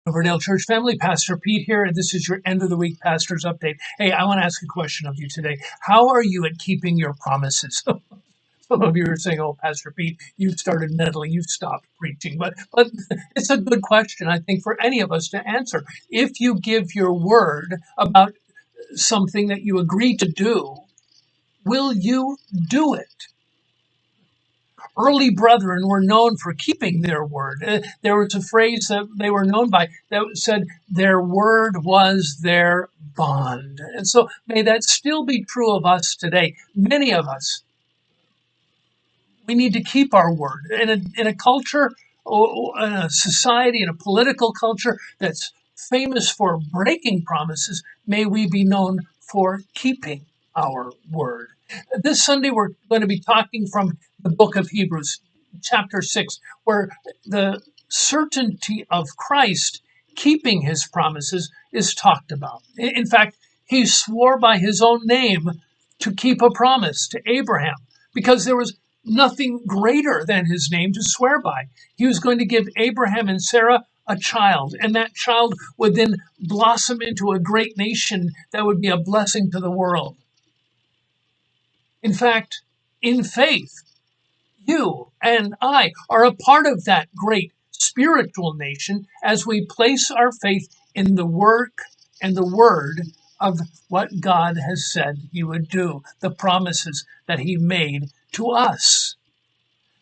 Riverdale Church family, Pastor Pete here, and this is your end of the week pastor's update. Hey, I want to ask a question of you today. How are you at keeping your promises? Some of you are saying, "Oh, Pastor Pete, you've started meddling, you've stopped preaching." But it's a good question, I think, for any of us to answer. If you give your word about something that you agree to do, will you do it? Early brethren were known for keeping their word. There was a phrase that they were known by that said, their word was their bond. And so may that still be true of us today. Many of us, we need to keep our word. In a culture, or in a society, in a political culture that's famous for breaking promises, may we be known for keeping our word. This Sunday, we're going to be talking from the book of Hebrews, chapter 6, where the certainty of Christ keeping his promises is talked about. In fact, he swore by his own name to keep a promise to Abraham because there was nothing greater than his name to swear by. He was going to give Abraham and Sarah a child, and that child would then blossom into a great nation that would be a blessing to the world. In fact, in faith, you and I are a part of that great spiritual nation as we place our faith in the work and the word of what God has said he would do, the promises that he made to us.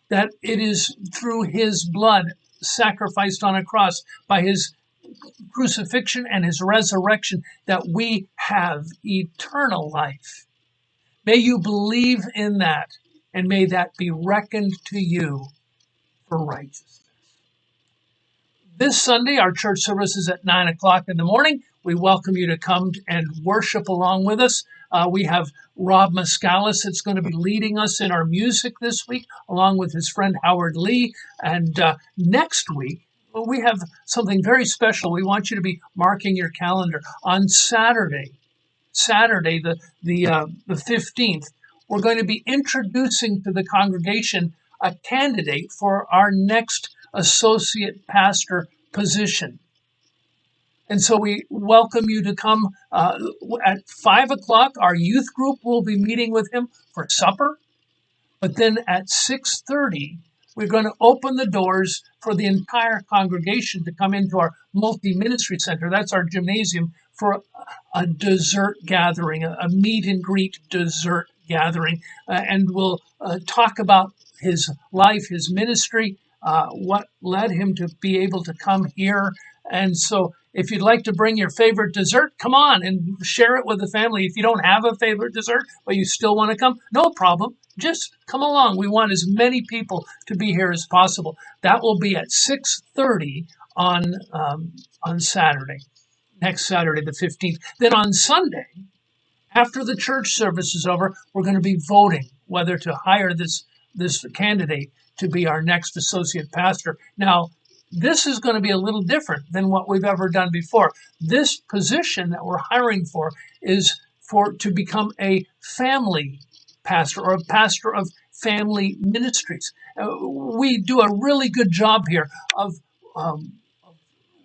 That it is through his blood sacrificed on a cross by his crucifixion and his resurrection that we have eternal life. May you believe in that, and may that be reckoned to you for righteousness. This Sunday, our church service is at 9 o'clock in the morning. We welcome you to come and worship along with us. We have Rob Mascalis that's going to be leading us in our music this week, along with his friend Howard Lee. And next week, we have something very special. We want you to be marking your calendar on Saturday, the 15th, we're going to be introducing to the congregation a candidate for our next associate pastor position. And so we welcome you to come at 5 o'clock. Our youth group will be meeting with him for supper. But then at 6:30, we're going to open the doors for the entire congregation to come into our multi-ministry center. That's our gymnasium for a dessert gathering, a meet and greet dessert gathering. And we'll talk about his life, his ministry, what led him to be able to come here. And so if you'd like to bring your favorite dessert, come on and share it with the family. If you don't have a favorite dessert, but you still want to come, no problem. Just come along. We want as many people to be here as possible. That will be at 6:30 on Saturday, next Saturday, the 15th. Then on Sunday, after the church service is over, we're going to be voting whether to hire this candidate to be our next associate pastor. Now, this is going to be a little different than what we've ever done before. This position that we're hiring for is to become a family pastor or a pastor of family ministries. We do a really good job here of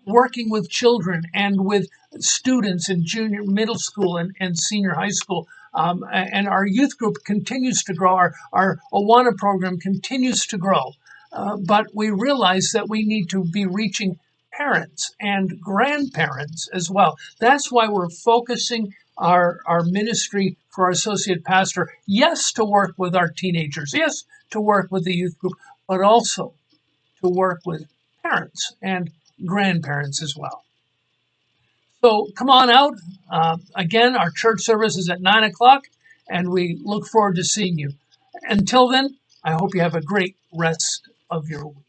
working with children and with students in junior, middle school, and senior high school. And our youth group continues to grow. Our Awana program continues to grow. But we realize that we need to be reaching parents and grandparents as well. That's why we're focusing our ministry for our associate pastor, yes, to work with our teenagers, yes, to work with the youth group, but also to work with parents and grandparents as well. So come on out. Again, our church service is at 9 o'clock, and we look forward to seeing you. Until then, I hope you have a great rest of your week.